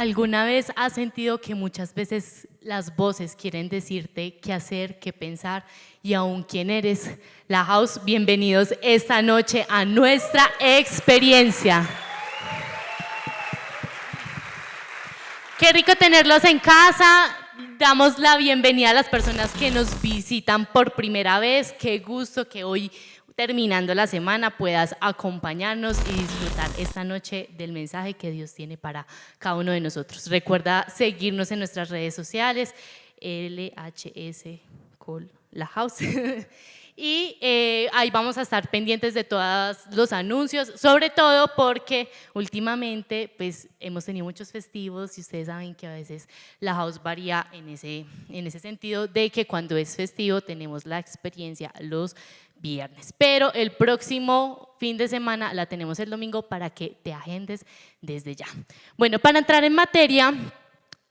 ¿Alguna vez has sentido que muchas veces las voces quieren decirte qué hacer, qué pensar y aún quién eres? La House, bienvenidos esta noche a nuestra experiencia. Qué rico tenerlos en casa. Damos la bienvenida a las personas que nos visitan por primera vez. Qué gusto que hoy, terminando la semana, puedas acompañarnos y disfrutar esta noche del mensaje que Dios tiene para cada uno de nosotros. Recuerda seguirnos en nuestras redes sociales, LHS Call La House. Y ahí vamos a estar pendientes de todos los anuncios, sobre todo porque últimamente pues, hemos tenido muchos festivos y ustedes saben que a veces la house varía en ese sentido de que cuando es festivo tenemos la experiencia los viernes, pero el próximo fin de semana la tenemos el domingo para que te agendes desde ya. Bueno, para entrar en materia,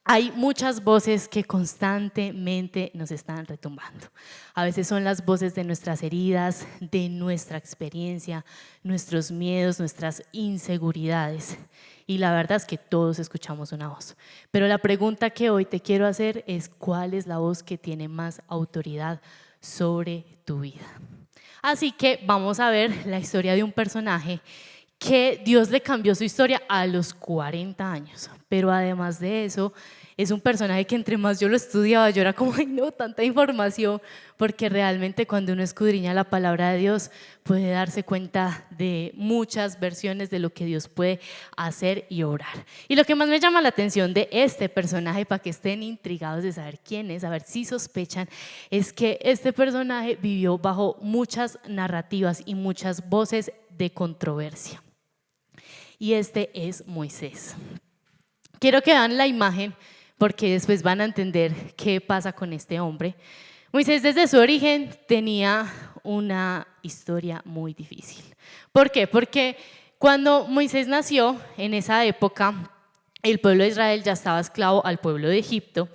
hay muchas voces que constantemente nos están retumbando. A veces son las voces de nuestras heridas, de nuestra experiencia, nuestros miedos, nuestras inseguridades. Y la verdad es que todos escuchamos una voz. Pero la pregunta que hoy te quiero hacer es ¿cuál es la voz que tiene más autoridad sobre tu vida? Así que vamos a ver la historia de un personaje que Dios le cambió su historia a los 40 años, pero además de eso, es un personaje que entre más yo lo estudiaba, yo era como, ay no, tanta información, porque realmente cuando uno escudriña la palabra de Dios, puede darse cuenta de muchas versiones de lo que Dios puede hacer y obrar. Y lo que más me llama la atención de este personaje, para que estén intrigados de saber quién es, a ver si sospechan, es que este personaje vivió bajo muchas narrativas y muchas voces de controversia. Y este es Moisés. Quiero que vean la imagen porque después van a entender qué pasa con este hombre. Moisés desde su origen tenía una historia muy difícil. ¿Por qué? Porque cuando Moisés nació, en esa época, el pueblo de Israel ya estaba esclavo al pueblo de Egipto.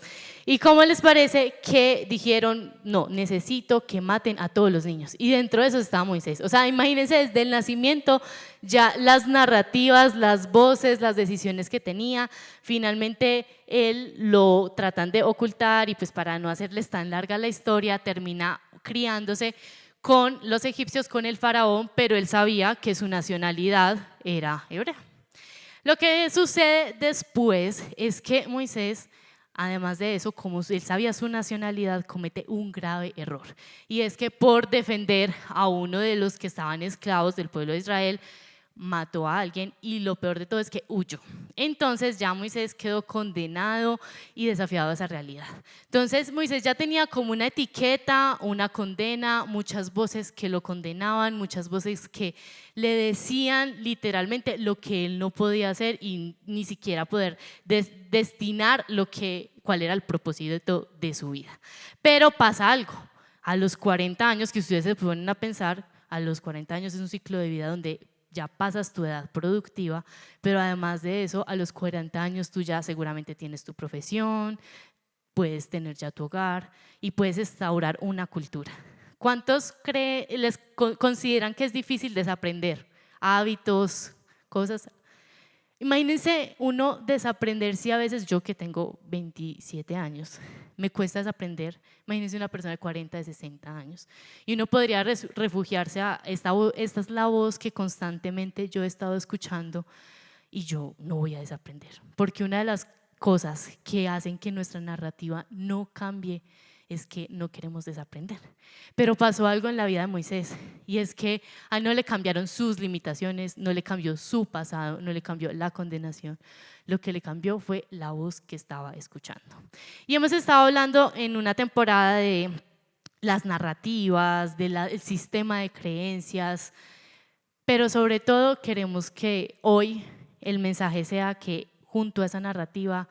¿Y cómo les parece que dijeron, no, necesito que maten a todos los niños? Y dentro de eso estaba Moisés. O sea, imagínense desde el nacimiento ya las narrativas, las voces, las decisiones que tenía. Finalmente él lo tratan de ocultar y pues para no hacerles tan larga la historia termina criándose con los egipcios, con el faraón, pero él sabía que su nacionalidad era hebrea. Lo que sucede después es que Moisés, además de eso, como él sabía su nacionalidad, comete un grave error. Y es que por defender a uno de los que estaban esclavos del pueblo de Israel, mató a alguien y lo peor de todo es que huyó. Entonces ya Moisés quedó condenado y desafiado a esa realidad. Entonces Moisés ya tenía como una etiqueta, una condena, muchas voces que lo condenaban, muchas voces que le decían literalmente lo que él no podía hacer y ni siquiera poder destinar cuál era el propósito de su vida. Pero pasa algo, a los 40 años, que ustedes se ponen a pensar, a los 40 años es un ciclo de vida donde ya pasas tu edad productiva, pero además de eso, a los 40 años tú ya seguramente tienes tu profesión, puedes tener ya tu hogar y puedes instaurar una cultura. ¿Cuántos consideran que es difícil desaprender hábitos, cosas? Imagínense uno desaprender, si a veces yo que tengo 27 años, me cuesta desaprender, imagínense una persona de 40, de 60 años. Y uno podría refugiarse a esta es la voz que constantemente yo he estado escuchando y yo no voy a desaprender. Porque una de las cosas que hacen que nuestra narrativa no cambie es que no queremos desaprender. Pero pasó algo en la vida de Moisés y es que a él no le cambiaron sus limitaciones, no le cambió su pasado, no le cambió la condenación. Lo que le cambió fue la voz que estaba escuchando. Y hemos estado hablando en una temporada de las narrativas, del sistema de creencias, pero sobre todo queremos que hoy el mensaje sea que junto a esa narrativa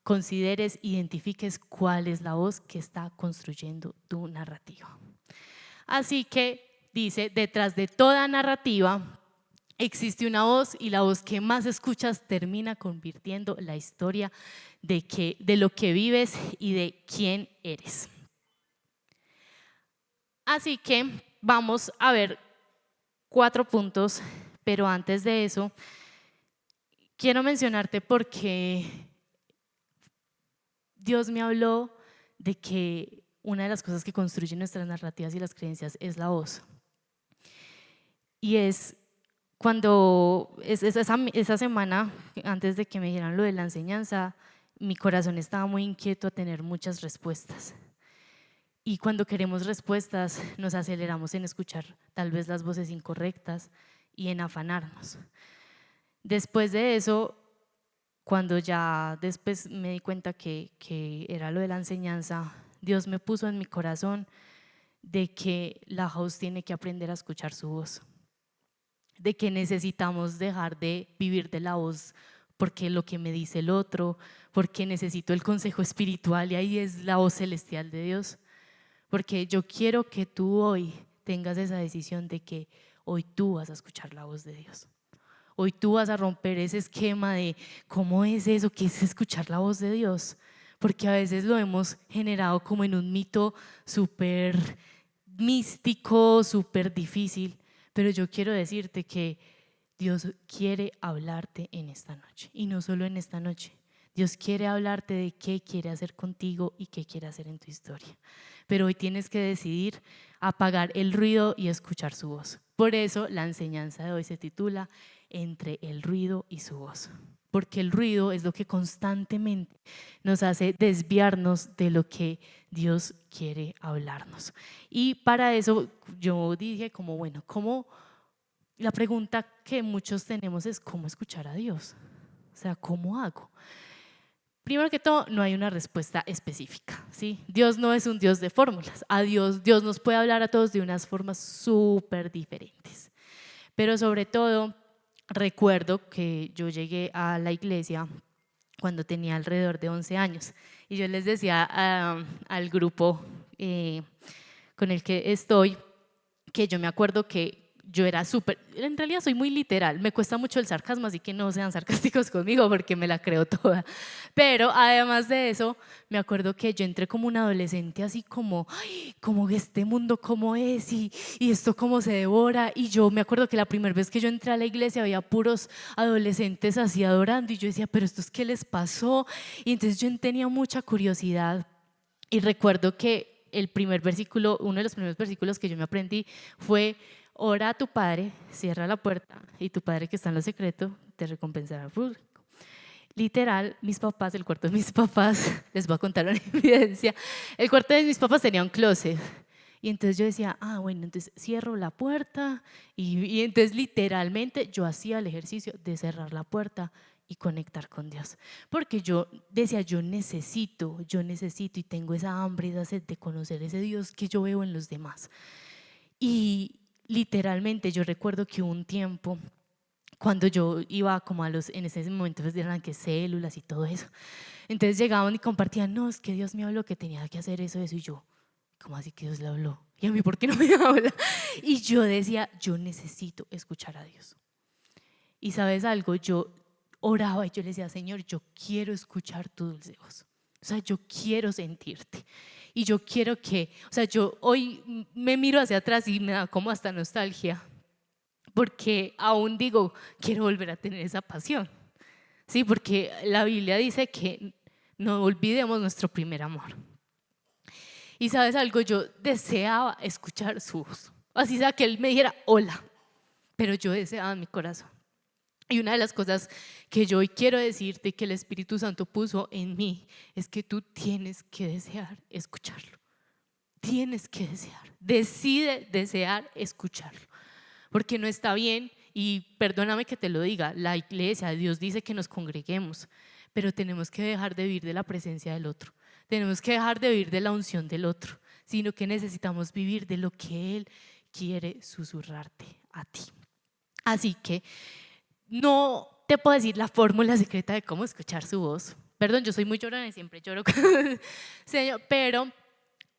consideres, identifiques cuál es la voz que está construyendo tu narrativa. Así que dice, detrás de toda narrativa existe una voz y la voz que más escuchas termina convirtiendo la historia de lo que vives y de quién eres. Así que vamos a ver 4 puntos, pero antes de eso quiero mencionarte por qué Dios me habló de que una de las cosas que construyen nuestras narrativas y las creencias es la voz. Y es cuando esa semana, antes de que me dijeran lo de la enseñanza, mi corazón estaba muy inquieto a tener muchas respuestas. Y cuando queremos respuestas, nos aceleramos en escuchar tal vez las voces incorrectas y en afanarnos. Después de eso, cuando ya después me di cuenta que era lo de la enseñanza, Dios me puso en mi corazón de que la house tiene que aprender a escuchar su voz, de que necesitamos dejar de vivir de la voz porque lo que me dice el otro, porque necesito el consejo espiritual y ahí es la voz celestial de Dios. Porque yo quiero que tú hoy tengas esa decisión de que hoy tú vas a escuchar la voz de Dios. Hoy tú vas a romper ese esquema de cómo es eso, qué es escuchar la voz de Dios. Porque a veces lo hemos generado como en un mito súper místico, súper difícil. Pero yo quiero decirte que Dios quiere hablarte en esta noche. Y no solo en esta noche. Dios quiere hablarte de qué quiere hacer contigo y qué quiere hacer en tu historia. Pero hoy tienes que decidir apagar el ruido y escuchar su voz. Por eso la enseñanza de hoy se titula Entre el ruido y su voz. Porque el ruido es lo que constantemente nos hace desviarnos de lo que Dios quiere hablarnos. Y para eso yo dije como, bueno, ¿cómo? La pregunta que muchos tenemos es ¿cómo escuchar a Dios? O sea, ¿cómo hago? Primero que todo, no hay una respuesta específica, ¿sí? Dios no es un Dios de fórmulas. Dios nos puede hablar a todos de unas formas súper diferentes. Pero sobre todo, recuerdo que yo llegué a la iglesia cuando tenía alrededor de 11 años. Y yo les decía al grupo con el que estoy, que yo me acuerdo que yo era súper, en realidad soy muy literal, me cuesta mucho el sarcasmo, así que no sean sarcásticos conmigo porque me la creo toda. Pero además de eso, me acuerdo que yo entré como un adolescente así como, ay, como este mundo cómo es y esto cómo se devora. Y yo me acuerdo que la primera vez que yo entré a la iglesia había puros adolescentes así adorando y yo decía, pero ¿estos qué les pasó? Y entonces yo tenía mucha curiosidad y recuerdo que el primer versículo, uno de los primeros versículos que yo me aprendí fue: ora a tu padre, cierra la puerta y tu padre que está en lo secreto te recompensará al público. Literal, mis papás, el cuarto de mis papás, les voy a contar una evidencia, el cuarto de mis papás tenía un closet. Y entonces yo decía, bueno, entonces cierro la puerta y entonces literalmente yo hacía el ejercicio de cerrar la puerta y conectar con Dios. Porque yo decía, yo necesito y tengo esa hambre, esa sed de conocer ese Dios que yo veo en los demás. Y literalmente yo recuerdo que hubo un tiempo cuando yo iba como en ese momento pues eran que células y todo eso, entonces llegaban y compartían, no, es que Dios me habló que tenía que hacer eso y yo, ¿cómo así que Dios le habló? ¿Y a mí por qué no me habla? Y yo decía, yo necesito escuchar a Dios. Y ¿sabes algo? Yo oraba y yo le decía, Señor, yo quiero escuchar tu dulce voz. O sea, yo quiero sentirte. Y yo quiero que, o sea, yo hoy me miro hacia atrás y me da como hasta nostalgia, porque aún digo, quiero volver a tener esa pasión. Sí, porque la Biblia dice que no olvidemos nuestro primer amor. Y sabes algo, yo deseaba escuchar su voz. Así sea que él me dijera hola, pero yo deseaba en mi corazón. Y una de las cosas que yo hoy quiero decirte que el Espíritu Santo puso en mí es que tú tienes que desear escucharlo. Tienes que desear, decide desear escucharlo, porque no está bien, y perdóname que te lo diga, la iglesia, Dios dice que nos congreguemos, pero tenemos que dejar de vivir de la presencia del otro, tenemos que dejar de vivir de la unción del otro, sino que necesitamos vivir de lo que Él quiere susurrarte a ti. Así que no te puedo decir la fórmula secreta de cómo escuchar su voz. Perdón, yo soy muy llorona y siempre lloro, Señor, pero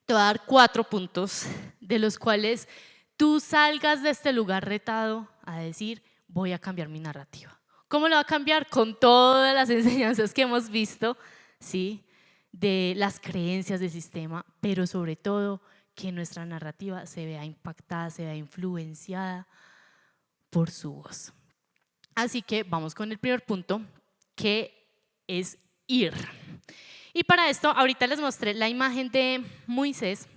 te voy a dar 4 puntos de los cuales tú salgas de este lugar retado a decir, voy a cambiar mi narrativa. ¿Cómo lo va a cambiar? Con todas las enseñanzas que hemos visto, ¿sí? De las creencias del sistema, pero sobre todo que nuestra narrativa se vea impactada, se vea influenciada por su voz. Así que vamos con el primer punto, que es ir. Y para esto, ahorita les mostré la imagen de Moisés.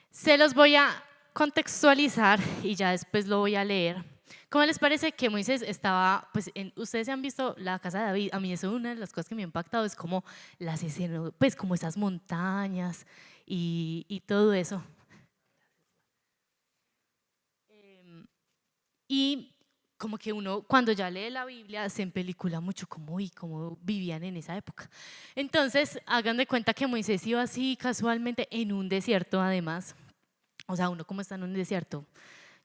Se los voy a contextualizar y ya después lo voy a leer. ¿Cómo les parece que Moisés estaba, pues ustedes han visto la casa de David? A mí eso es una de las cosas que me ha impactado, es como las escenas, pues como esas montañas y todo eso. Y como que uno cuando ya lee la Biblia se empelicula mucho como y cómo vivían en esa época. Entonces hagan de cuenta que Moisés iba así casualmente en un desierto además. O sea, uno como está en un desierto,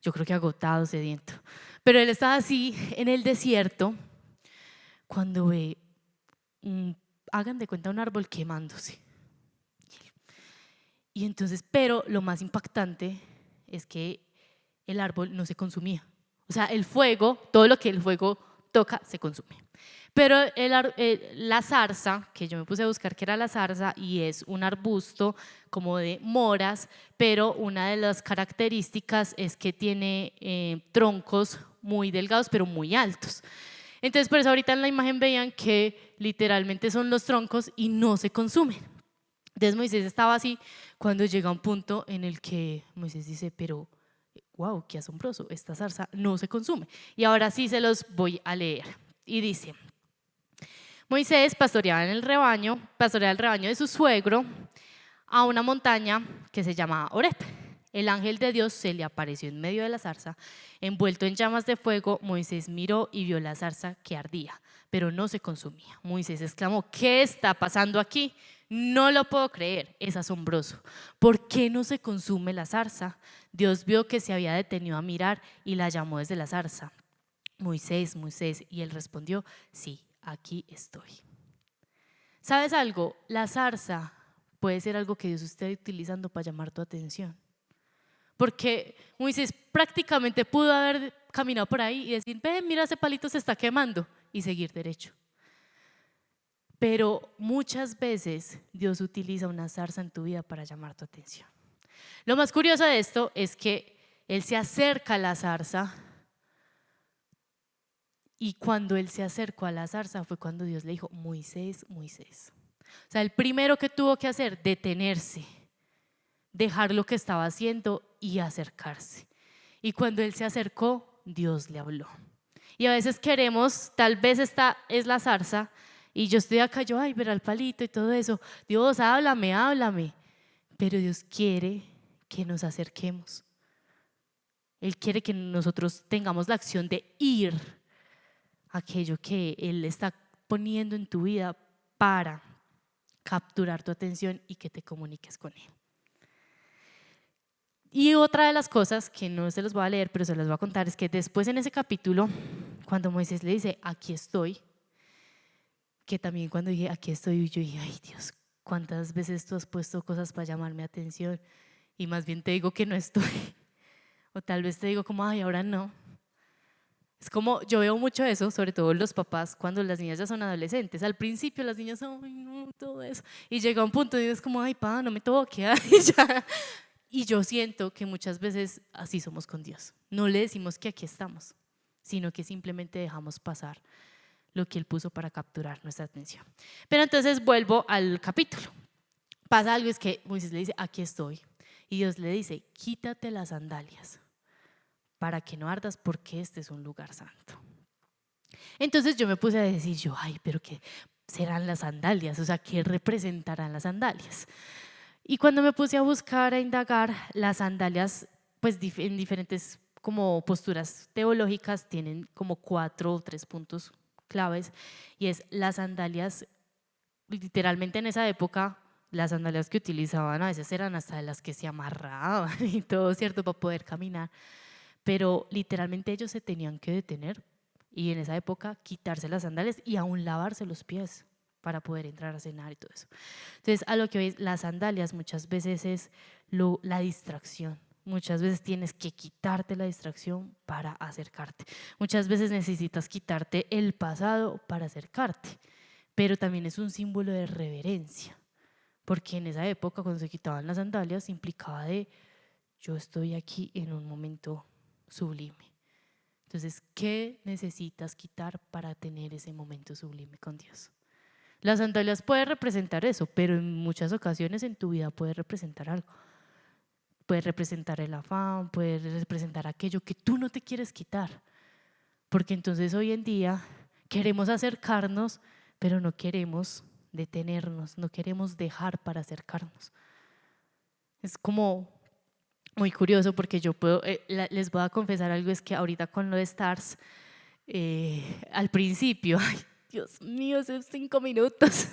yo creo que agotado, sediento. Pero él estaba así en el desierto cuando ve, hagan de cuenta un árbol quemándose. Y entonces, pero lo más impactante es que el árbol no se consumía. O sea, el fuego, todo lo que el fuego toca, se consume. Pero la zarza, que yo me puse a buscar que era la zarza, y es un arbusto como de moras, pero una de las características es que tiene troncos muy delgados, pero muy altos. Entonces, por eso ahorita en la imagen veían que literalmente son los troncos y no se consumen. Entonces Moisés estaba así cuando llega un punto en el que Moisés dice, pero wow, qué asombroso, esta zarza no se consume. Y ahora sí se los voy a leer. Y dice, Moisés pastoreaba el rebaño de su suegro a una montaña que se llamaba Oreb. El ángel de Dios se le apareció en medio de la zarza, envuelto en llamas de fuego. Moisés miró y vio la zarza que ardía, pero no se consumía. Moisés exclamó, ¿qué está pasando aquí? No lo puedo creer, es asombroso. ¿Por qué no se consume la zarza? Dios vio que se había detenido a mirar y la llamó desde la zarza. Moisés, Moisés, y él respondió, sí, aquí estoy. ¿Sabes algo? La zarza puede ser algo que Dios esté utilizando para llamar tu atención. Porque Moisés prácticamente pudo haber caminado por ahí y decir, ven, mira, ese palito se está quemando, y seguir derecho. Pero muchas veces Dios utiliza una zarza en tu vida para llamar tu atención. Lo más curioso de esto es que Él se acerca a la zarza, y cuando Él se acercó a la zarza fue cuando Dios le dijo, Moisés, Moisés. O sea, el primero que tuvo que hacer, detenerse, dejar lo que estaba haciendo y acercarse. Y cuando Él se acercó, Dios le habló. Y a veces queremos, tal vez esta es la zarza, y yo estoy acá, yo, ay, ver al palito y todo eso. Dios, háblame, háblame. Pero Dios quiere que nos acerquemos. Él quiere que nosotros tengamos la acción de ir a aquello que Él está poniendo en tu vida para capturar tu atención y que te comuniques con Él. Y otra de las cosas que no se los voy a leer, pero se los voy a contar, es que después en ese capítulo, cuando Moisés le dice, aquí estoy, que también cuando dije, aquí estoy, yo dije, ay Dios, ¿cuántas veces tú has puesto cosas para llamar mi atención? Y más bien te digo que no estoy. O tal vez te digo como, ay, ahora no. Es como, yo veo mucho eso, sobre todo los papás, cuando las niñas ya son adolescentes. Al principio las niñas, ay, no, todo eso. Y llega un punto y es como, ay, pa, no me toque. Y yo siento que muchas veces así somos con Dios. No le decimos que aquí estamos, sino que simplemente dejamos pasar lo que Él puso para capturar nuestra atención. Pero entonces vuelvo al capítulo. Pasa algo, es que Moisés le dice, aquí estoy. Y Dios le dice, quítate las sandalias para que no ardas, porque este es un lugar santo. Entonces yo me puse a decir, ay, pero ¿qué serán las sandalias? O sea, ¿qué representarán las sandalias? Y cuando me puse a buscar, a indagar, las sandalias, pues en diferentes como posturas teológicas, tienen como 4 o 3 puntos claves, y es las sandalias, literalmente en esa época, las sandalias que utilizaban a veces eran hasta de las que se amarraban y todo, ¿cierto? Para poder caminar, pero literalmente ellos se tenían que detener y en esa época quitarse las sandalias y aún lavarse los pies para poder entrar a cenar y todo eso. Entonces, a lo que veis, las sandalias muchas veces es la distracción. Muchas veces tienes que quitarte la distracción para acercarte. Muchas veces necesitas quitarte el pasado para acercarte, pero también es un símbolo de reverencia, porque en esa época cuando se quitaban las sandalias implicaba de yo estoy aquí en un momento sublime. Entonces, ¿qué necesitas quitar para tener ese momento sublime con Dios? Las sandalias puede representar eso, pero en muchas ocasiones en tu vida puede representar algo. Puede representar el afán, puede representar aquello que tú no te quieres quitar. Porque entonces hoy en día queremos acercarnos, pero no queremos detenernos, no queremos dejar para acercarnos. Es como muy curioso porque yo puedo, les voy a confesar algo, es que ahorita con lo de Stars, al principio, ay, Dios mío, esos 5 minutos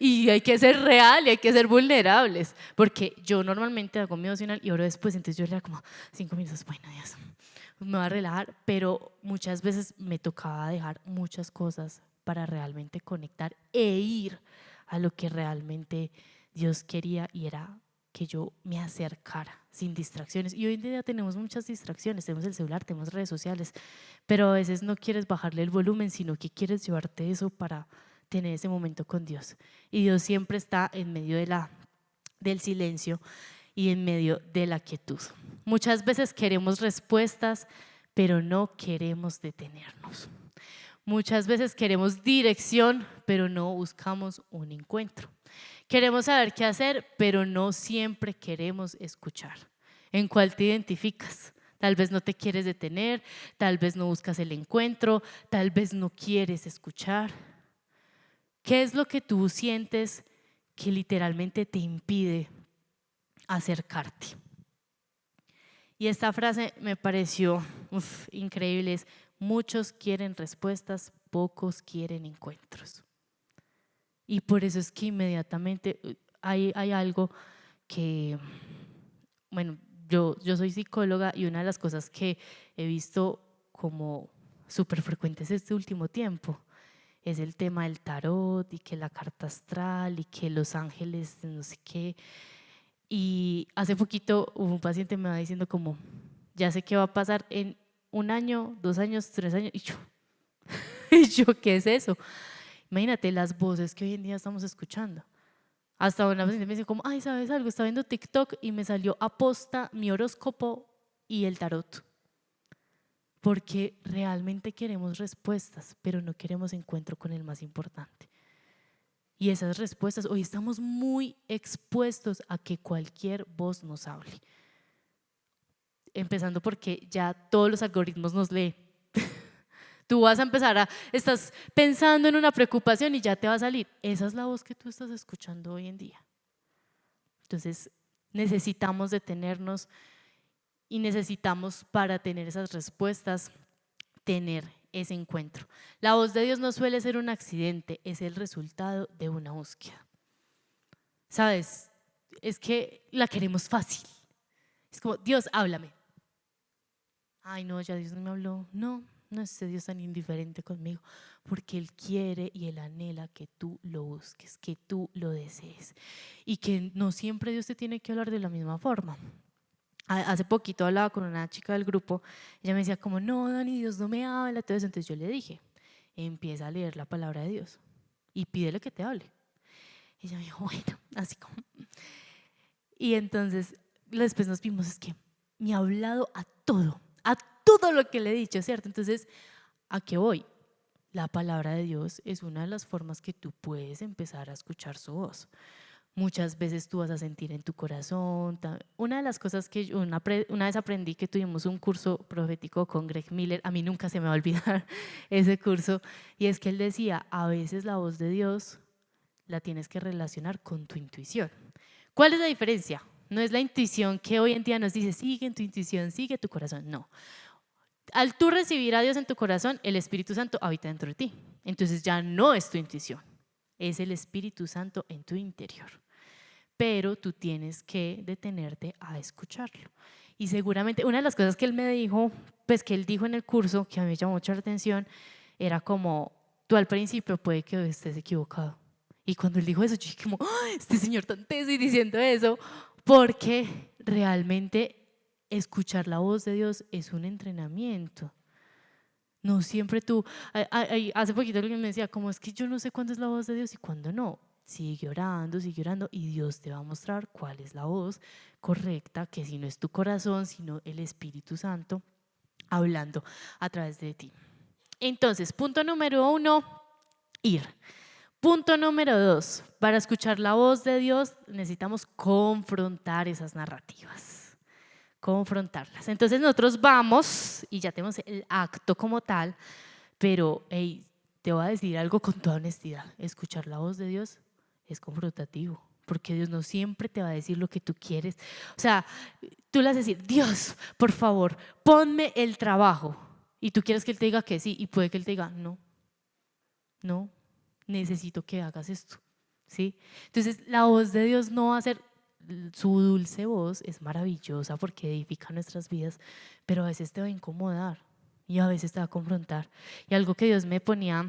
y hay que ser real y hay que ser vulnerables, porque yo normalmente hago mi devocional y oro después, entonces yo era como 5 minutos, bueno, Dios, me voy a relajar, pero muchas veces me tocaba dejar muchas cosas para realmente conectar e ir a lo que realmente Dios quería, y era que yo me acercara sin distracciones. Y hoy en día tenemos muchas distracciones, tenemos el celular, tenemos redes sociales, pero a veces no quieres bajarle el volumen, sino que quieres llevarte eso para tener ese momento con Dios. Y Dios siempre está en medio del silencio y en medio de la quietud. Muchas veces queremos respuestas, pero no queremos detenernos. Muchas veces queremos dirección, pero no buscamos un encuentro. Queremos saber qué hacer, pero no siempre queremos escuchar. ¿En cuál te identificas? Tal vez no te quieres detener, tal vez no buscas el encuentro, tal vez no quieres escuchar. ¿Qué es lo que tú sientes que literalmente te impide acercarte? Y esta frase me pareció increíble, es: muchos quieren respuestas, pocos quieren encuentros. Y por eso es que inmediatamente hay algo que, bueno, yo soy psicóloga y una de las cosas que he visto como súper frecuentes este último tiempo es el tema del tarot y que la carta astral y que los ángeles no sé qué. Y hace poquito un paciente me va diciendo como, ya sé qué va a pasar en 1 año, 2 años, 3 años, y yo, ¿y yo qué es eso? Imagínate las voces que hoy en día estamos escuchando. Hasta una paciente me dice como, ay, ¿sabes algo? Estaba viendo TikTok y me salió aposta mi horóscopo y el tarot. Porque realmente queremos respuestas, pero no queremos encuentro con el más importante. Y esas respuestas, hoy estamos muy expuestos a que cualquier voz nos hable. Empezando porque ya todos los algoritmos nos leen. Tú vas a empezar estás pensando en una preocupación y ya te va a salir. Esa es la voz que tú estás escuchando hoy en día. Entonces necesitamos detenernos y necesitamos, para tener esas respuestas, tener ese encuentro. La voz de Dios no suele ser un accidente, es el resultado de una búsqueda. ¿Sabes? Es que la queremos fácil. Es como, Dios, háblame. Ay, no, ya Dios no me habló. No es Dios tan indiferente conmigo, porque Él quiere y Él anhela que tú lo busques, que tú lo desees, y que no siempre Dios te tiene que hablar de la misma forma. Hace poquito hablaba con una chica del grupo, ella me decía como, no, Dani, Dios no me habla, todo eso. Entonces yo le dije, empieza a leer la palabra de Dios y pídele que te hable. Y ella me dijo, bueno, así como. Y entonces después nos vimos, es que me ha hablado a todo lo que le he dicho, ¿cierto? Entonces, ¿a qué voy? La palabra de Dios es una de las formas que tú puedes empezar a escuchar su voz. Muchas veces tú vas a sentir en tu corazón. Una de las cosas que yo una vez aprendí, que tuvimos un curso profético con Greg Miller, a mí nunca se me va a olvidar ese curso, y es que él decía, a veces la voz de Dios la tienes que relacionar con tu intuición. ¿Cuál es la diferencia? No es la intuición que hoy en día nos dice, sigue en tu intuición, sigue tu corazón, no. Al tú recibir a Dios en tu corazón, el Espíritu Santo habita dentro de ti. Entonces ya no es tu intuición, es el Espíritu Santo en tu interior. Pero tú tienes que detenerte a escucharlo. Y seguramente una de las cosas que él me dijo, pues que él dijo en el curso, que a mí me llamó mucha atención, era como, tú al principio puede que estés equivocado. Y cuando él dijo eso, yo dije como, ¡oh, este señor tan teso y diciendo eso! Porque realmente escuchar la voz de Dios es un entrenamiento. No siempre tú, hace poquito alguien me decía, como es que yo no sé cuándo es la voz de Dios y cuándo no. Sigue orando y Dios te va a mostrar cuál es la voz correcta, que si no es tu corazón, sino el Espíritu Santo hablando a través de ti. Entonces, punto número 1, ir. Punto número 2, para escuchar la voz de Dios necesitamos confrontar esas narrativas, confrontarlas. Entonces nosotros vamos y ya tenemos el acto como tal, pero hey, te voy a decir algo con toda honestidad, escuchar la voz de Dios es confrontativo, porque Dios no siempre te va a decir lo que tú quieres. O sea, tú le vas a decir, Dios, por favor, ponme el trabajo, y tú quieres que Él te diga que sí, y puede que Él te diga, no, no, necesito que hagas esto, ¿sí? Entonces la voz de Dios no va a ser, su dulce voz es maravillosa porque edifica nuestras vidas, pero a veces te va a incomodar y a veces te va a confrontar. Y algo que Dios me ponía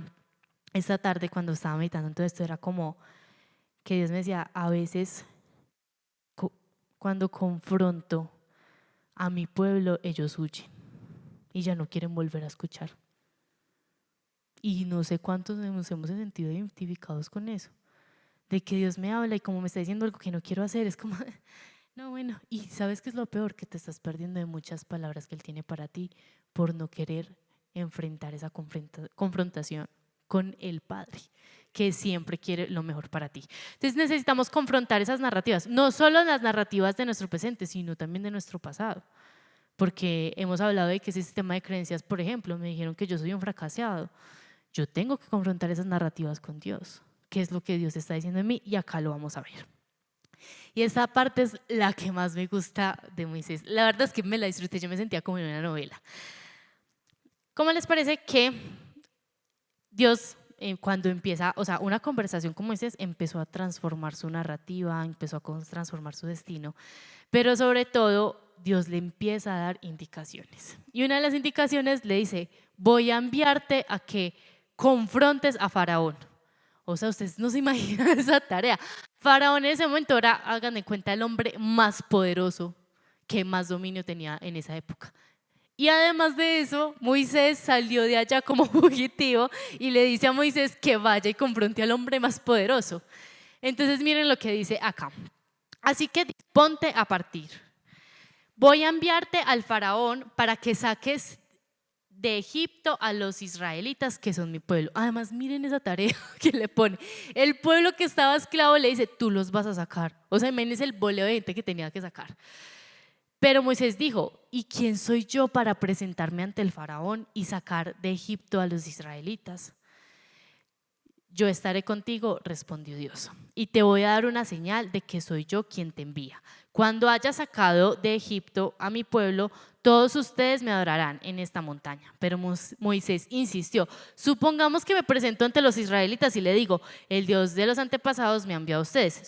esta tarde cuando estaba meditando en todo esto era como que Dios me decía, a veces cuando confronto a mi pueblo, ellos huyen y ya no quieren volver a escuchar. Y no sé cuántos nos hemos sentido identificados con eso, de que Dios me habla y como me está diciendo algo que no quiero hacer, es como, no, bueno, y ¿sabes qué es lo peor? Que te estás perdiendo de muchas palabras que Él tiene para ti por no querer enfrentar esa confrontación con el Padre, que siempre quiere lo mejor para ti. Entonces necesitamos confrontar esas narrativas, no solo las narrativas de nuestro presente, sino también de nuestro pasado. Porque hemos hablado de que ese sistema de creencias, por ejemplo, me dijeron que yo soy un fracasado. Yo tengo que confrontar esas narrativas con Dios. ¿Qué es lo que Dios está diciendo en mí? Y acá lo vamos a ver. Y esta parte es la que más me gusta de Moisés. La verdad es que me la disfruté, yo me sentía como en una novela. ¿Cómo les parece que Dios, cuando empieza, o sea, una conversación con Moisés, empezó a transformar su narrativa, empezó a transformar su destino, pero sobre todo Dios le empieza a dar indicaciones. Y una de las indicaciones le dice, voy a enviarte a que confrontes a Faraón. O sea, ustedes no se imaginan esa tarea. Faraón en ese momento era, hagan de cuenta, el hombre más poderoso que más dominio tenía en esa época. Y además de eso, Moisés salió de allá como fugitivo y le dice a Moisés que vaya y confronte al hombre más poderoso. Entonces miren lo que dice acá. Así que ponte a partir. Voy a enviarte al faraón para que saques de Egipto a los israelitas que son mi pueblo. Además miren esa tarea que le pone. El pueblo que estaba esclavo le dice, tú los vas a sacar. O sea, imagínense el boleo de gente que tenía que sacar. Pero Moisés dijo, ¿y quién soy yo para presentarme ante el faraón y sacar de Egipto a los israelitas? Yo estaré contigo, respondió Dios, y te voy a dar una señal de que soy yo quien te envía. Cuando haya sacado de Egipto a mi pueblo, todos ustedes me adorarán en esta montaña. Pero Moisés insistió, supongamos que me presento ante los israelitas y le digo, el Dios de los antepasados me ha enviado a ustedes.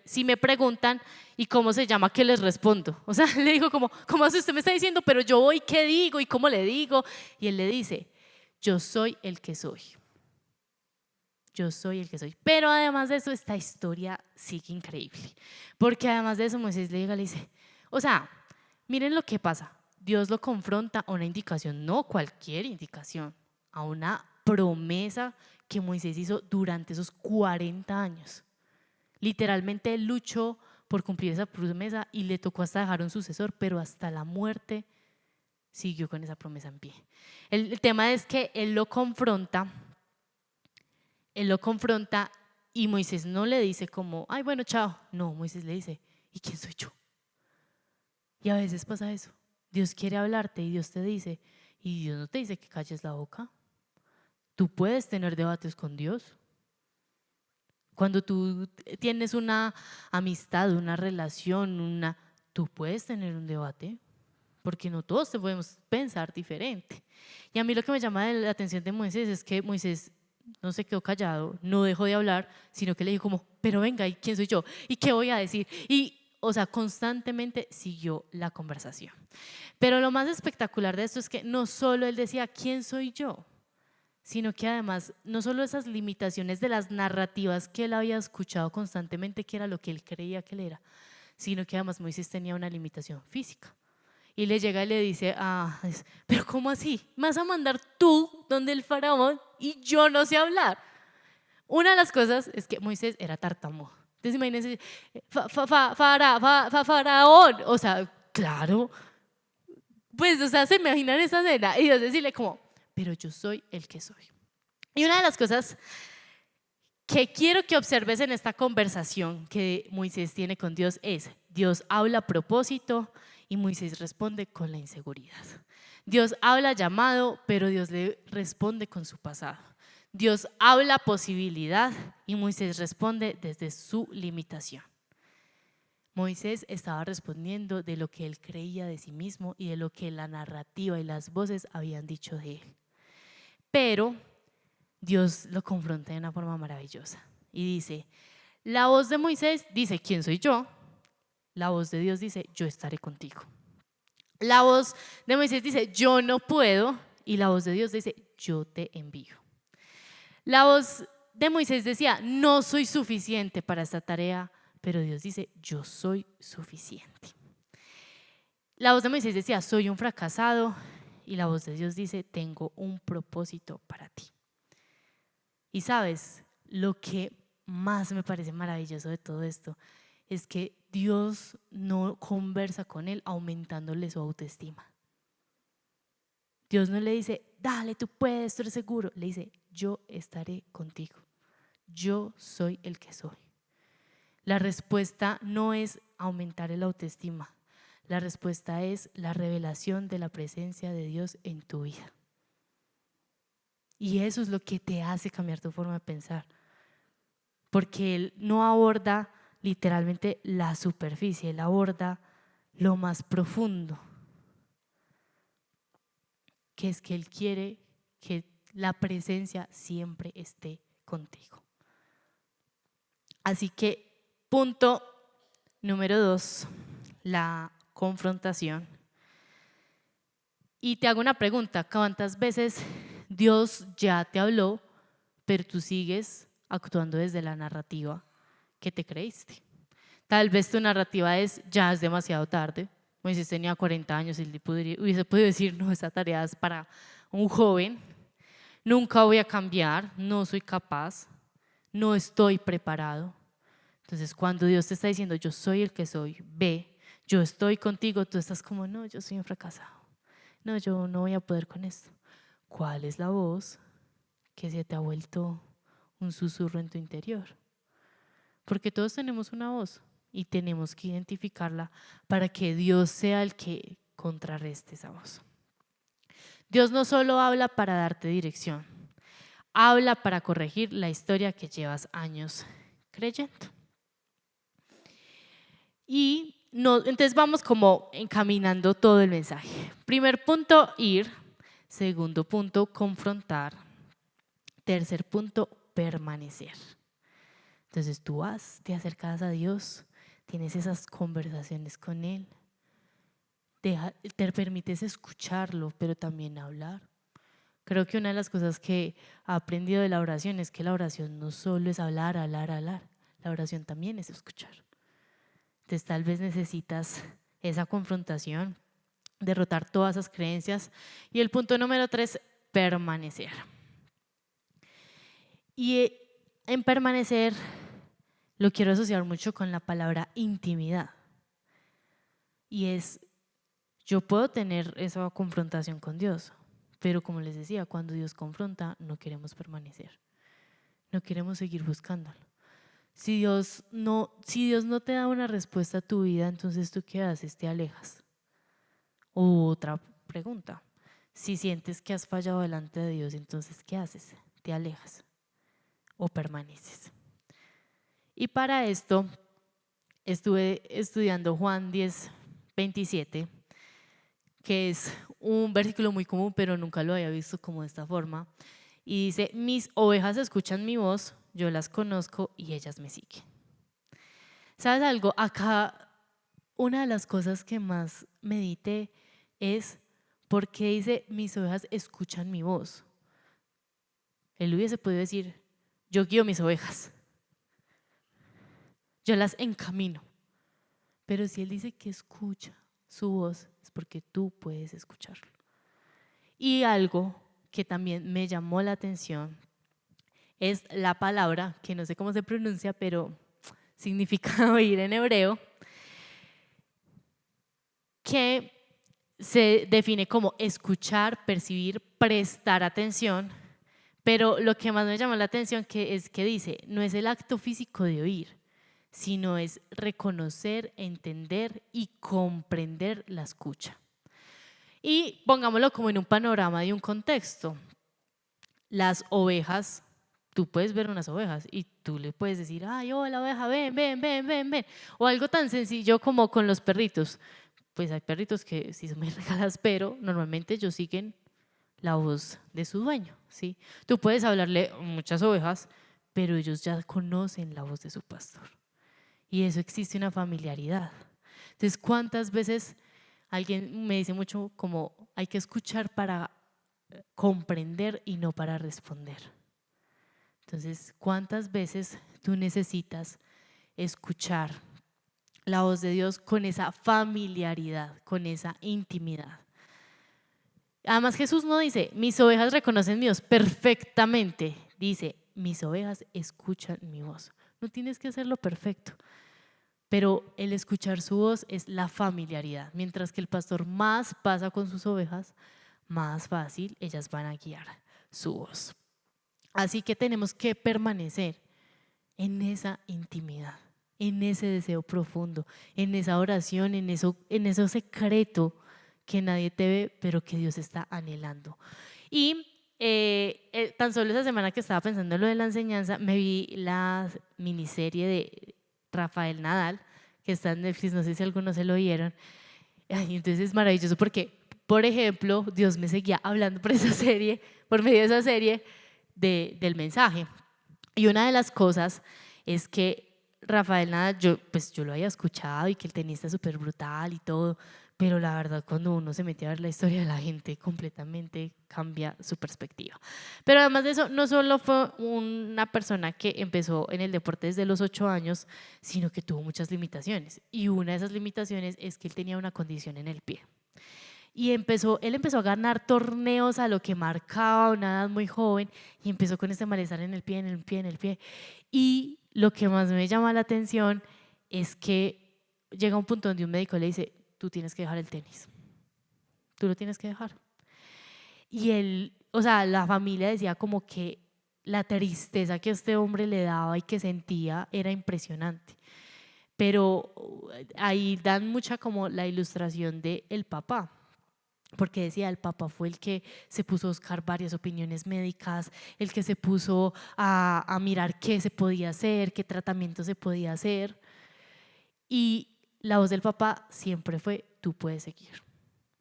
Si me preguntan, ¿y cómo se llama? ¿Qué les respondo? O sea, le digo ¿cómo así usted me está diciendo? Pero yo voy, ¿qué digo? ¿Y cómo le digo? Y él le dice, yo soy el que soy. Yo soy el que soy. Pero además de eso, esta historia sigue increíble. Porque además de eso, Moisés le dice, o sea, miren lo que pasa. Dios lo confronta a una indicación, no cualquier indicación, a una promesa que Moisés hizo durante esos 40 años. Literalmente él luchó por cumplir esa promesa y le tocó hasta dejar un sucesor, pero hasta la muerte siguió con esa promesa en pie. El tema es que él lo confronta y Moisés no le dice como, ay bueno, chao. No, Moisés le dice, ¿y quién soy yo? Y a veces pasa eso. Dios quiere hablarte y Dios te dice, y Dios no te dice que calles la boca. Tú puedes tener debates con Dios. Cuando tú tienes una amistad, una relación, tú puedes tener un debate, porque no todos te podemos pensar diferente. Y a mí lo que me llama la atención de Moisés es que Moisés no se quedó callado, no dejó de hablar, sino que le dijo como, pero venga, ¿y quién soy yo? ¿Y qué voy a decir? Y, o sea, constantemente siguió la conversación. Pero lo más espectacular de esto es que no solo él decía, ¿quién soy yo? Sino que además, no solo esas limitaciones de las narrativas que él había escuchado constantemente, que era lo que él creía que él era, sino que además Moisés tenía una limitación física. Y le llega y le dice, pero ¿cómo así? ¿Me vas a mandar tú donde el faraón y yo no sé hablar? Una de las cosas es que Moisés era tartamudo. Entonces imagínense, faraón, o sea, claro, pues, o sea, se imaginan esa escena y Dios decirle como, pero yo soy el que soy. Y una de las cosas que quiero que observes en esta conversación que Moisés tiene con Dios es: Dios habla a propósito y Moisés responde con la inseguridad. Dios habla llamado, pero Dios le responde con su pasado. Dios habla posibilidad y Moisés responde desde su limitación. Moisés estaba respondiendo de lo que él creía de sí mismo y de lo que la narrativa y las voces habían dicho de él. Pero Dios lo confronta de una forma maravillosa y dice: la voz de Moisés dice, ¿quién soy yo? La voz de Dios dice, yo estaré contigo. La voz de Moisés dice, yo no puedo, y la voz de Dios dice, yo te envío. La voz de Moisés decía, no soy suficiente para esta tarea, pero Dios dice, yo soy suficiente. La voz de Moisés decía, soy un fracasado, y la voz de Dios dice, tengo un propósito para ti. Y sabes, lo que más me parece maravilloso de todo esto es que Dios no conversa con él aumentándole su autoestima. Dios no le dice, dale, tú puedes, tú eres seguro. Le dice, yo estaré contigo. Yo soy el que soy. La respuesta no es aumentar el autoestima. La respuesta es la revelación de la presencia de Dios en tu vida. Y eso es lo que te hace cambiar tu forma de pensar. Porque Él no aborda literalmente la superficie, Él aborda lo más profundo, que es que Él quiere que la presencia siempre esté contigo. Así que punto número 2, la confrontación. Y te hago una pregunta: ¿cuántas veces Dios ya te habló, pero tú sigues actuando desde la narrativa que te creíste? Tal vez tu narrativa es, ya es demasiado tarde. Moisés tenía 40 años y él hubiese podido decir, no, esta tarea es para un joven, nunca voy a cambiar, no soy capaz, no estoy preparado. Entonces cuando Dios te está diciendo, yo soy el que soy, ve, yo estoy contigo, tú estás como, no, yo soy un fracasado, no, yo no voy a poder con esto. ¿Cuál es la voz que se te ha vuelto un susurro en tu interior? Porque todos tenemos una voz y tenemos que identificarla para que Dios sea el que contrarreste esa voz. Dios no solo habla para darte dirección, habla para corregir la historia que llevas años creyendo. Y no, entonces vamos como encaminando todo el mensaje. Primer punto, ir. Segundo punto, confrontar. Tercer punto, permanecer. Entonces tú vas, te acercas a Dios, tienes esas conversaciones con Él, te permites escucharlo, pero también hablar. Creo que una de las cosas que he aprendido de la oración es que la oración no solo es hablar. La oración también es escuchar. Entonces tal vez necesitas esa confrontación, derrotar todas esas creencias. Y el punto número 3, permanecer. Y en permanecer lo quiero asociar mucho con la palabra intimidad. Y es, yo puedo tener esa confrontación con Dios, pero como les decía, cuando Dios confronta no queremos permanecer, no queremos seguir buscándolo. Si Dios no te da una respuesta a tu vida, entonces ¿tú qué haces? Te alejas. Otra pregunta: si sientes que has fallado delante de Dios, entonces ¿qué haces? ¿Te alejas o permaneces? Y para esto estuve estudiando Juan 10:27, que es un versículo muy común, pero nunca lo había visto como de esta forma. Y dice, mis ovejas escuchan mi voz, yo las conozco y ellas me siguen. ¿Sabes algo? Acá una de las cosas que más medité es por qué dice, mis ovejas escuchan mi voz. Él hubiese podido decir, yo guío mis ovejas, yo las encamino. Pero si Él dice que escucha su voz, es porque tú puedes escucharlo. Y algo que también me llamó la atención es la palabra, que no sé cómo se pronuncia, pero significa oír en hebreo, que se define como escuchar, percibir, prestar atención, Pero lo que más me llamó la atención es que dice, no es el acto físico de oír, sino es reconocer, entender y comprender la escucha. Y pongámoslo como en un panorama de un contexto. Las ovejas, tú puedes ver unas ovejas y tú le puedes decir, ay, hola oveja, ven, ven, ven, ven, ven. O algo tan sencillo como con los perritos. Pues hay perritos que sí son muy regalas, pero normalmente ellos siguen la voz de su dueño, ¿sí? Tú puedes hablarle a muchas ovejas, pero ellos ya conocen la voz de su pastor. Y eso existe una familiaridad. Entonces, ¿cuántas veces alguien me dice mucho como hay que escuchar para comprender y no para responder? Entonces, ¿cuántas veces tú necesitas escuchar la voz de Dios con esa familiaridad, con esa intimidad? Además, Jesús no dice, mis ovejas reconocen mi voz perfectamente. Dice, mis ovejas escuchan mi voz. No tienes que hacerlo perfecto, pero el escuchar su voz es la familiaridad. Mientras que el pastor más pasa con sus ovejas, más fácil ellas van a guiar su voz. Así que tenemos que permanecer en esa intimidad, en ese deseo profundo, en esa oración, en eso secreto que nadie te ve, pero que Dios está anhelando. Y tan solo esa semana que estaba pensando en lo de la enseñanza, me vi la miniserie de Rafael Nadal, que está en Netflix, no sé si algunos se lo vieron. Ay, entonces es maravilloso porque, por ejemplo, Dios me seguía hablando por esa serie, por medio de esa serie, del mensaje. Y una de las cosas es que Rafael Nadal, yo lo había escuchado y que el tenista es súper brutal y todo, pero la verdad cuando uno se mete a ver la historia de la gente completamente cambia su perspectiva. Pero además de eso, no solo fue una persona que empezó en el deporte desde los 8 años, sino que tuvo muchas limitaciones. Y una de esas limitaciones es que él tenía una condición en el pie. Y él empezó a ganar torneos a lo que marcaba, a una edad muy joven, y empezó con este malestar en el pie, en el pie, en el pie. Y lo que más me llama la atención es que llega un punto donde un médico le dice, tú tienes que dejar el tenis, tú lo tienes que dejar. Y él, o sea, la familia decía como que la tristeza que este hombre le daba y que sentía era impresionante. Pero ahí dan mucha como la ilustración del papá, porque decía, el papá fue el que se puso a buscar varias opiniones médicas, el que se puso a mirar qué se podía hacer, qué tratamiento se podía hacer. Y la voz del papá siempre fue, tú puedes seguir,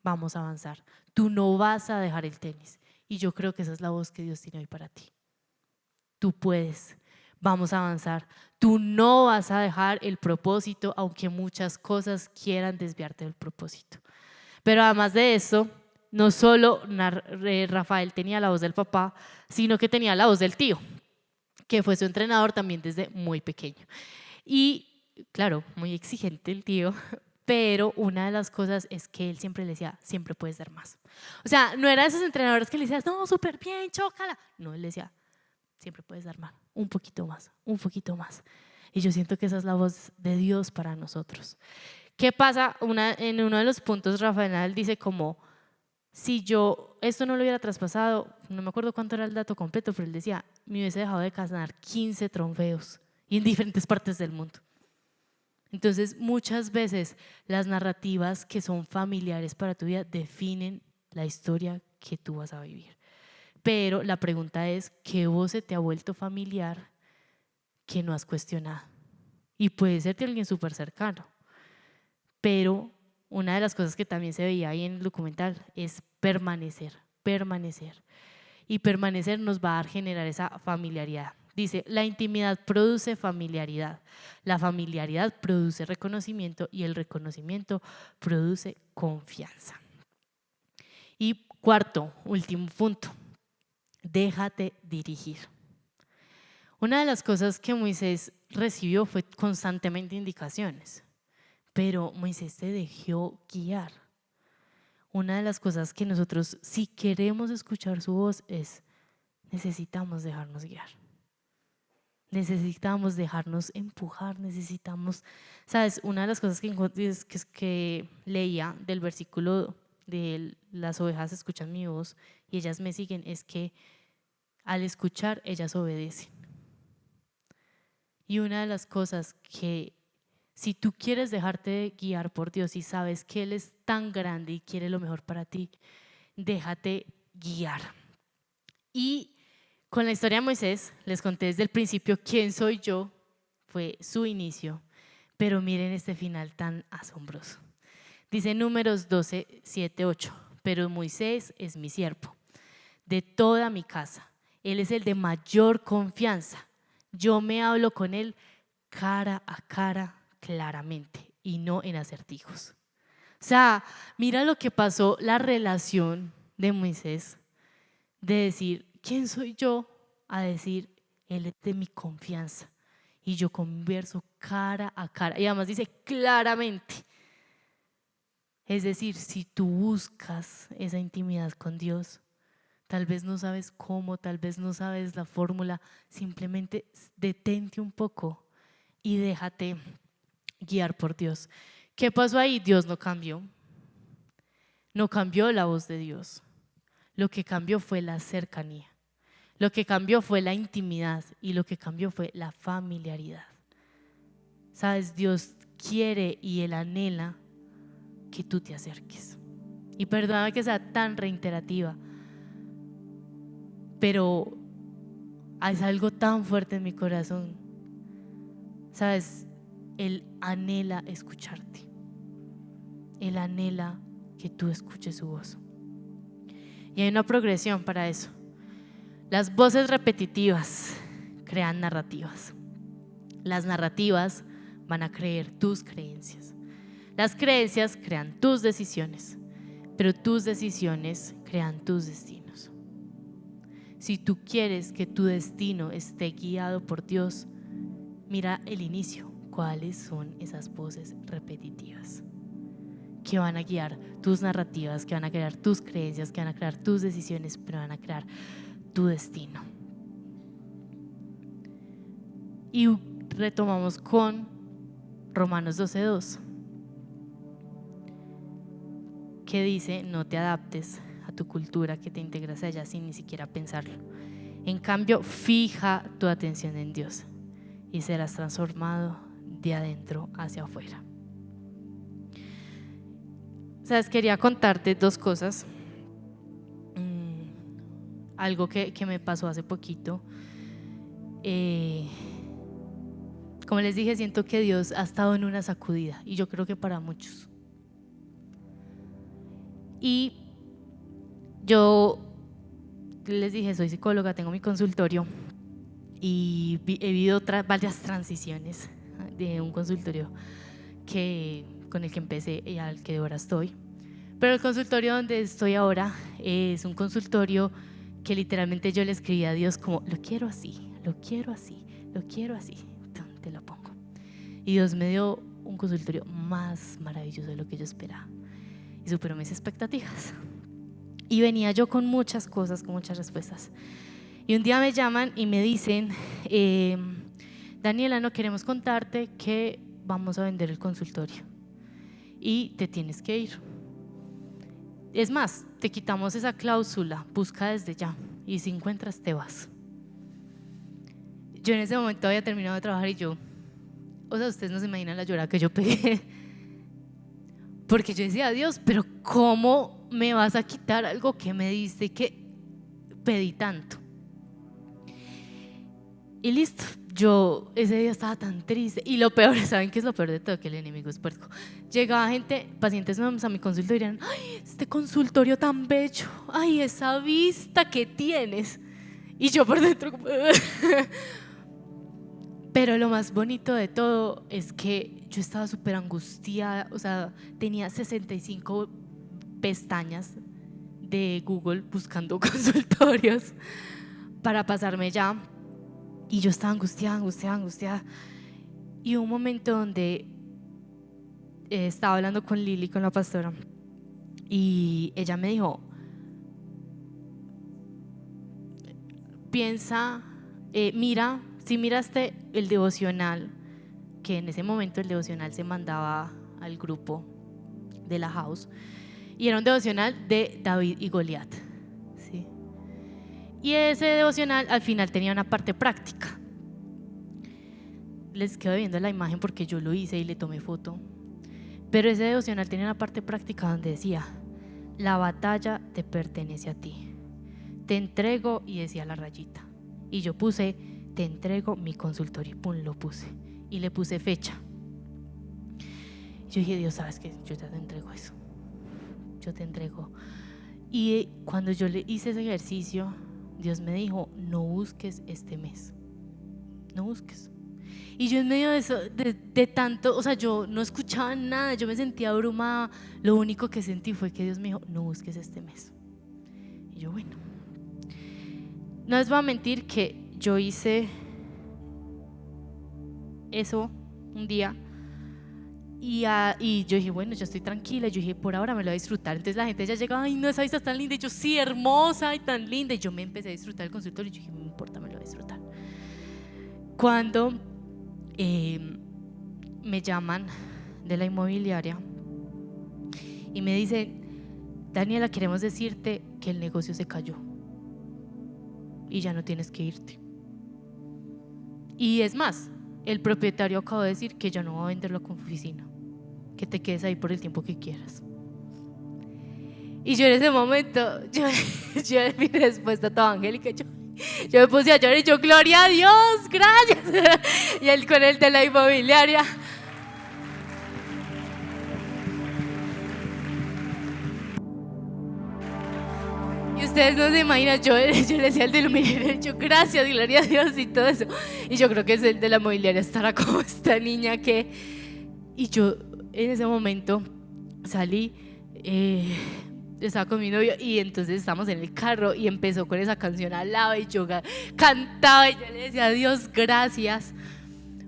vamos a avanzar, tú no vas a dejar el tenis. Y yo creo que esa es la voz que Dios tiene hoy para ti. Tú puedes, vamos a avanzar, tú no vas a dejar el propósito, aunque muchas cosas quieran desviarte del propósito. Pero además de eso, no solo Rafael tenía la voz del papá, sino que tenía la voz del tío, que fue su entrenador también desde muy pequeño. Y claro, muy exigente el tío, pero una de las cosas es que él siempre le decía, siempre puedes dar más. O sea, no era de esos entrenadores que le decías, no, súper bien, chócala. No, él le decía, siempre puedes dar más, un poquito más, un poquito más. Y yo siento que esa es la voz de Dios para nosotros. ¿Qué pasa? En uno de los puntos Rafael Nadal dice como, si yo esto no lo hubiera traspasado, no me acuerdo cuánto era el dato completo, pero él decía, me hubiese dejado de ganar 15 trofeos y en diferentes partes del mundo. Entonces, muchas veces las narrativas que son familiares para tu vida definen la historia que tú vas a vivir. Pero la pregunta es, ¿qué voz se te ha vuelto familiar que no has cuestionado? Y puede ser de alguien súper cercano. Pero una de las cosas que también se veía ahí en el documental es permanecer, permanecer. Y permanecer nos va a generar esa familiaridad. Dice, la intimidad produce familiaridad, la familiaridad produce reconocimiento y el reconocimiento produce confianza. Y cuarto, último punto, déjate dirigir. Una de las cosas que Moisés recibió fue constantemente indicaciones, pero Moisés se dejó guiar. Una de las cosas que nosotros, si queremos escuchar su voz, es necesitamos dejarnos guiar. Necesitamos dejarnos empujar, necesitamos, ¿sabes? Una de las cosas que leía del versículo de las ovejas escuchan mi voz y ellas me siguen es que al escuchar, ellas obedecen. Y una de las cosas que, si tú quieres dejarte guiar por Dios y sabes que Él es tan grande y quiere lo mejor para ti, déjate guiar. Y con la historia de Moisés, les conté desde el principio quién soy yo, fue su inicio, pero miren este final tan asombroso. Dice Números 12, 7, 8, pero Moisés es mi siervo, de toda mi casa, él es el de mayor confianza, yo me hablo con él cara a cara claramente y no en acertijos. O sea, mira lo que pasó, la relación de Moisés, de decir, ¿quién soy yo? A decir, Él es de mi confianza y yo converso cara a cara. Y además dice claramente. Es decir, si tú buscas esa intimidad con Dios, tal vez no sabes cómo, tal vez no sabes la fórmula, simplemente detente un poco y déjate guiar por Dios. ¿Qué pasó ahí? Dios no cambió. No cambió la voz de Dios. Lo que cambió fue la cercanía. Lo que cambió fue la intimidad y lo que cambió fue la familiaridad. Sabes, Dios quiere y Él anhela que tú te acerques. Y perdóname que sea tan reiterativa, pero es algo tan fuerte en mi corazón. Sabes, Él anhela escucharte. Él anhela que tú escuches su voz. Y hay una progresión para eso. Las voces repetitivas crean narrativas. Las narrativas van a creer tus creencias. Las creencias crean tus decisiones, pero tus decisiones crean tus destinos. Si tú quieres que tu destino esté guiado por Dios, mira el inicio. ¿Cuáles son esas voces repetitivas que van a guiar tus narrativas, que van a crear tus creencias, que van a crear tus decisiones, pero van a crear tu destino? Y retomamos con Romanos 12:2, que dice: no te adaptes a tu cultura, que te integras allá sin ni siquiera pensarlo. En cambio, fija tu atención en Dios y serás transformado de adentro hacia afuera. Sabes, quería contarte dos cosas. Algo que me pasó hace poquito. Como les dije, siento que Dios ha estado en una sacudida, y yo creo que para muchos. Y yo les dije, soy psicóloga, tengo mi consultorio y he vivido varias transiciones de un consultorio con el que empecé y al que ahora estoy. Pero el consultorio donde estoy ahora es un consultorio que literalmente yo le escribí a Dios como: lo quiero así, lo quiero así, lo quiero así, te lo pongo. Y Dios me dio un consultorio más maravilloso de lo que yo esperaba y superó mis expectativas. Y venía yo con muchas cosas, con muchas respuestas. Y un día me llaman y me dicen: Daniela, no queremos contarte que vamos a vender el consultorio y te tienes que ir. Es más, te quitamos esa cláusula, busca desde ya y si encuentras te vas. Yo en ese momento había terminado de trabajar y yo, o sea, ustedes no se imaginan la llorada que yo pegué, porque yo decía: Dios, pero ¿cómo me vas a quitar algo que me diste, que pedí tanto? Y listo, yo ese día estaba tan triste. Y lo peor, ¿saben qué es lo peor de todo? Que el enemigo es puerco. Llegaba gente, pacientes nuevos a mi consultorio y dirían: ay, este consultorio tan bello, ay, esa vista que tienes. Y yo por dentro como pero lo más bonito de todo es que yo estaba súper angustiada. O sea, tenía 65 pestañas de Google buscando consultorios para pasarme ya. Y yo estaba angustiada. Y hubo un momento donde estaba hablando con Lili, con la pastora, y ella me dijo: piensa, mira, si miraste el devocional, que en ese momento el devocional se mandaba al grupo de la house, y era un devocional de David y Goliat, ¿sí? Y ese devocional al final tenía una parte práctica. Les quedo viendo la imagen porque yo lo hice y le tomé foto. Pero ese devocional tenía una parte práctica donde decía: la batalla te pertenece a ti, te entrego, y decía la rayita, y yo puse: te entrego mi consultorio, y pum, lo puse y le puse fecha. Yo dije: Dios, sabes que yo te entrego eso, yo te entrego. Y cuando yo le hice ese ejercicio, Dios me dijo: no busques este mes, no busques. Y yo en medio de eso, de tanto, o sea, yo no escuchaba nada, yo me sentía abrumada. Lo único que sentí fue que Dios me dijo: no busques este mes. Y yo, bueno, no les voy a mentir que yo hice eso un día y yo dije: bueno, yo estoy tranquila. Yo dije: por ahora me lo voy a disfrutar. Entonces la gente ya llegaba: ay, no, esa vista es tan linda. Y yo: sí, hermosa y tan linda. Y yo me empecé a disfrutar el consultorio y yo dije: no me importa, me lo voy a disfrutar. Cuando me llaman de la inmobiliaria y me dicen: Daniela, queremos decirte que el negocio se cayó y ya no tienes que irte. Y es más, el propietario acaba de decir que ya no va a venderlo con oficina, que te quedes ahí por el tiempo que quieras. Y yo en ese momento, yo mi respuesta toda angélica, yo me puse a llorar y yo: gloria a Dios, gracias. Y él con el de la inmobiliaria: y ustedes no se imaginan, yo le decía al de la inmobiliaria: yo gracias, gloria a Dios y todo eso. Y yo creo que es el de la inmobiliaria estará como esta niña que... Y yo en ese momento salí, estaba con mi novio y entonces estábamos en el carro y empezó con esa canción al lado y yo cantaba y yo le decía: Dios, gracias,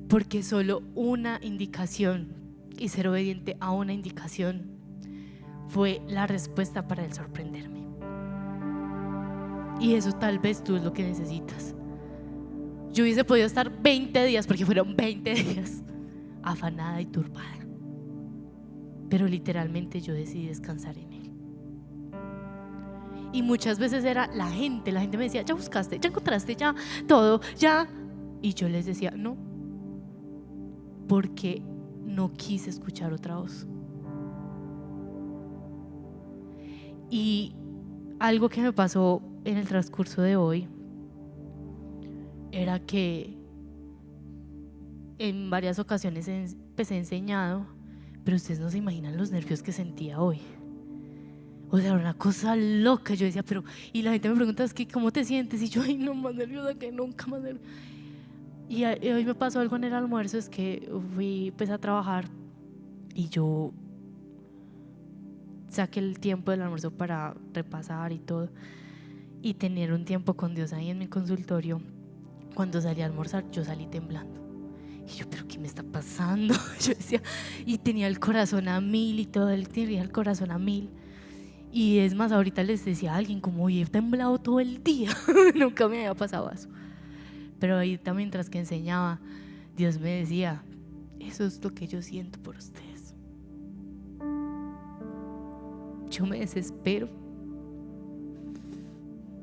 porque solo una indicación y ser obediente a una indicación fue la respuesta para el sorprenderme. Y eso tal vez tú es lo que necesitas. Yo hubiese podido estar 20 días, porque fueron 20 días, afanada y turbada, pero literalmente yo decidí descansar en Él. Y muchas veces era la gente me decía: ya buscaste, ya encontraste, ya todo, ya. Y yo les decía: no, porque no quise escuchar otra voz. Y algo que me pasó en el transcurso de hoy era que en varias ocasiones empecé enseñado, pero ustedes no se imaginan los nervios que sentía hoy. O sea, era una cosa loca. Yo decía: pero, y la gente me pregunta: es que ¿cómo te sientes? Y yo: ay, no, más nerviosa que nunca, más nerviosa. Y hoy me pasó algo en el almuerzo, es que fui pues a trabajar y yo saqué el tiempo del almuerzo para repasar y todo y tener un tiempo con Dios ahí en mi consultorio. Cuando salí a almorzar, yo salí temblando y yo: pero ¿qué me está pasando? Yo decía, y tenía el corazón a 1000 y todo, tenía el corazón a 1000. Y es más, ahorita les decía a alguien como: oye, he temblado todo el día. Nunca me había pasado eso. Pero ahorita mientras que enseñaba, Dios me decía: eso es lo que yo siento por ustedes. Yo me desespero.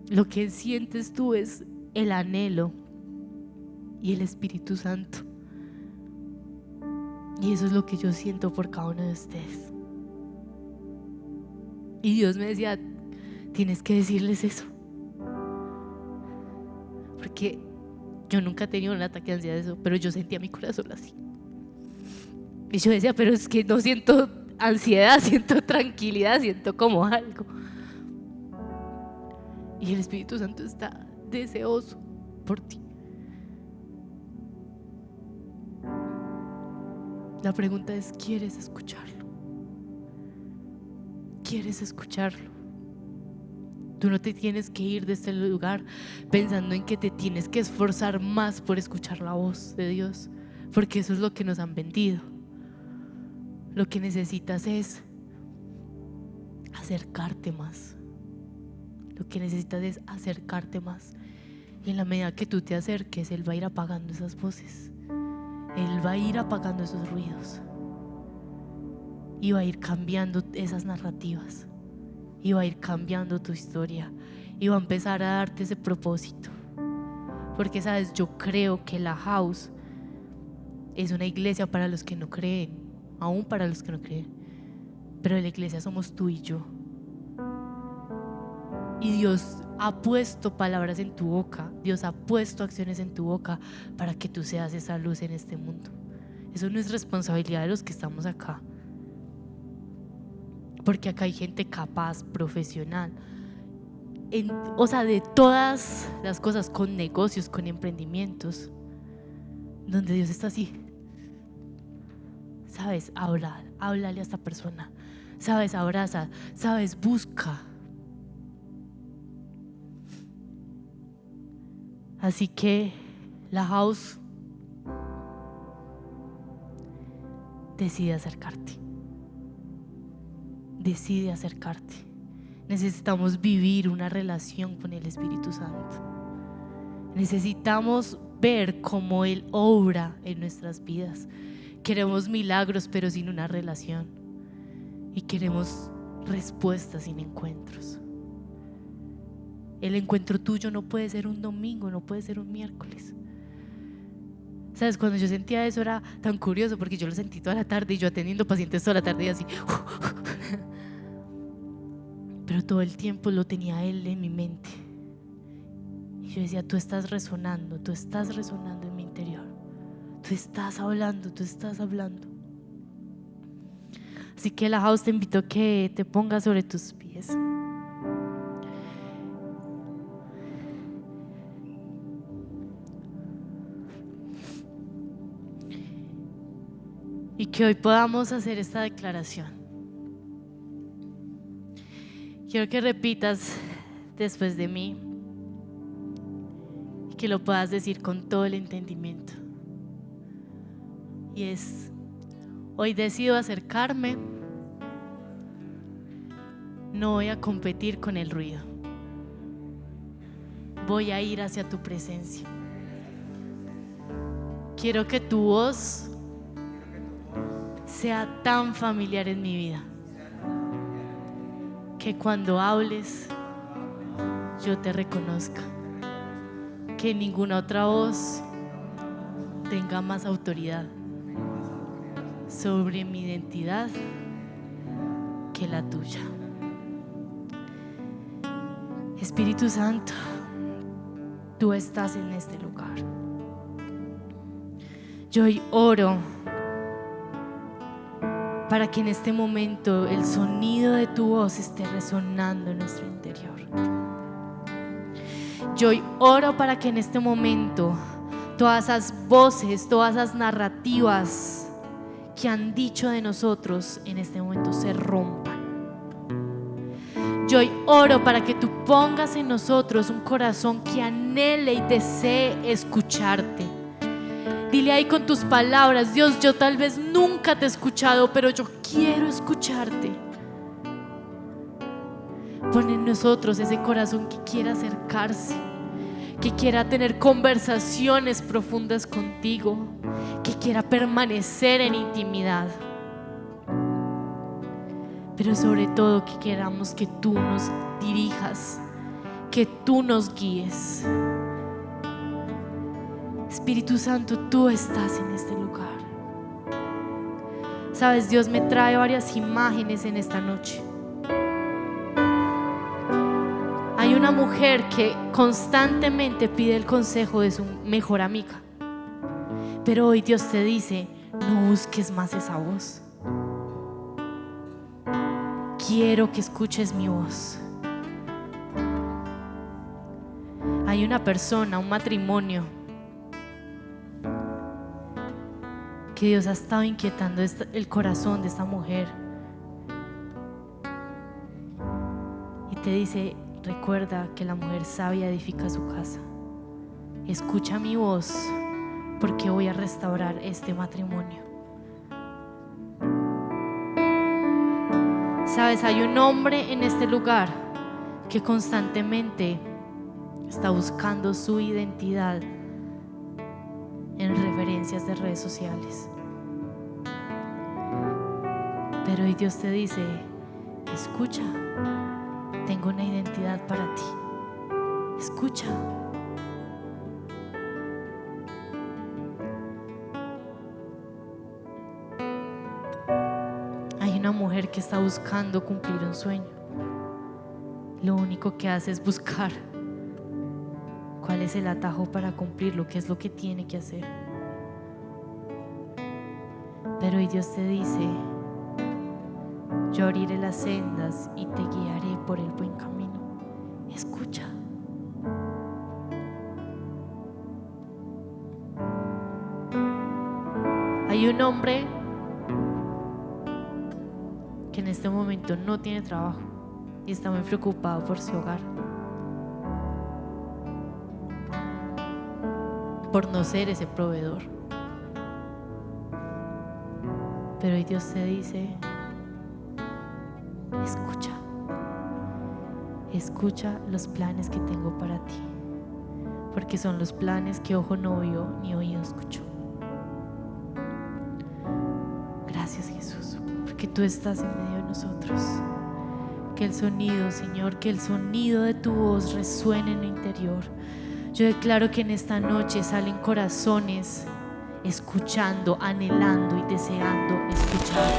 Lo que sientes tú es el anhelo y el Espíritu Santo. Y eso es lo que yo siento por cada uno de ustedes. Y Dios me decía: tienes que decirles eso, porque yo nunca he tenido un ataque de ansiedad de eso, pero yo sentía mi corazón así. Y yo decía: pero es que no siento ansiedad, siento tranquilidad, siento como algo. Y el Espíritu Santo está deseoso por ti. La pregunta es: ¿quieres escucharlo? ¿Quieres escucharlo? Tú no te tienes que ir de este lugar pensando en que te tienes que esforzar más por escuchar la voz de Dios, porque eso es lo que nos han vendido. Lo que necesitas es acercarte más. Lo que necesitas es acercarte más. Y en la medida que tú te acerques, Él va a ir apagando esas voces. Él va a ir apagando esos ruidos. Y va a ir cambiando esas narrativas. Y va a ir cambiando tu historia. y va a empezar a darte ese propósito. Porque sabes, yo creo que la house es una iglesia para los que no creen, aún para los que no creen, pero la iglesia somos tú y yo. Y Dios ha puesto palabras en tu boca, Dios ha puesto acciones en tu boca para que tú seas esa luz en este mundo. Eso no es responsabilidad de los que estamos acá, porque acá hay gente capaz, profesional, o sea, de todas las cosas, con negocios, con emprendimientos, donde Dios está así. Sabes, háblale a esta persona, sabes, abraza, sabes, busca. Así que la house decide acercarte. Decide acercarte. Necesitamos vivir una relación con el Espíritu Santo. Necesitamos ver cómo Él obra en nuestras vidas. Queremos milagros, pero sin una relación. Y queremos respuestas sin encuentros. El encuentro tuyo no puede ser un domingo, no puede ser un miércoles. ¿Sabes? Cuando yo sentía eso era tan curioso, porque yo lo sentí toda la tarde y yo atendiendo pacientes toda la tarde y así. Pero todo el tiempo lo tenía Él en mi mente. Y yo decía, tú estás resonando en mi interior. Tú estás hablando, tú estás hablando. Así que la house te invito a que te pongas sobre tus pies. Y que hoy podamos hacer esta declaración. Quiero que repitas después de mí y que lo puedas decir con todo el entendimiento. Y es: hoy decido acercarme, no voy a competir con el ruido, voy a ir hacia tu presencia. Quiero que tu voz sea tan familiar en mi vida que cuando hables yo te reconozca, que ninguna otra voz tenga más autoridad sobre mi identidad que la tuya. Espíritu Santo, tú estás en este lugar. Yo hoy oro para que en este momento el sonido de tu voz esté resonando en nuestro interior. Yo hoy oro para que en este momento todas esas voces, todas esas narrativas que han dicho de nosotros en este momento se rompan. Yo hoy oro para que tú pongas en nosotros un corazón que anhele y desee escucharte. Dile ahí con tus palabras: Dios, yo tal vez nunca te he escuchado, pero yo quiero escucharte. Pon en nosotros ese corazón que quiera acercarse, que quiera tener conversaciones profundas contigo, que quiera permanecer en intimidad. Pero sobre todo que queramos que tú nos dirijas, que tú nos guíes. Espíritu Santo, tú estás en este lugar. Sabes, Dios me trae varias imágenes en esta noche. Hay una mujer que constantemente pide el consejo de su mejor amiga, pero hoy Dios te dice: no busques más esa voz. Quiero que escuches mi voz. Hay una persona, un matrimonio, que Dios ha estado inquietando el corazón de esta mujer y te dice: recuerda que la mujer sabia edifica su casa. Escucha mi voz, porque voy a restaurar este matrimonio. Sabes, hay un hombre en este lugar que constantemente está buscando su identidad en referencias de redes sociales. Pero hoy Dios te dice: escucha, tengo una identidad para ti. Escucha. Hay una mujer que está buscando cumplir un sueño. Lo único que hace es buscar cuál es el atajo para cumplirlo, qué es lo que tiene que hacer. Pero hoy Dios te dice: yo abriré las sendas y te guiaré por el buen camino. Escucha. Hay un hombre que en este momento no tiene trabajo y está muy preocupado por su hogar, por no ser ese proveedor. Pero hoy Dios te dice: escucha. Escucha los planes que tengo para ti, porque son los planes que ojo no vio ni oído escuchó. Gracias, Jesús, porque tú estás en medio de nosotros. Que el sonido, Señor, que el sonido de tu voz resuene en lo interior. Yo declaro que en esta noche salen corazones escuchando, anhelando y deseando escuchar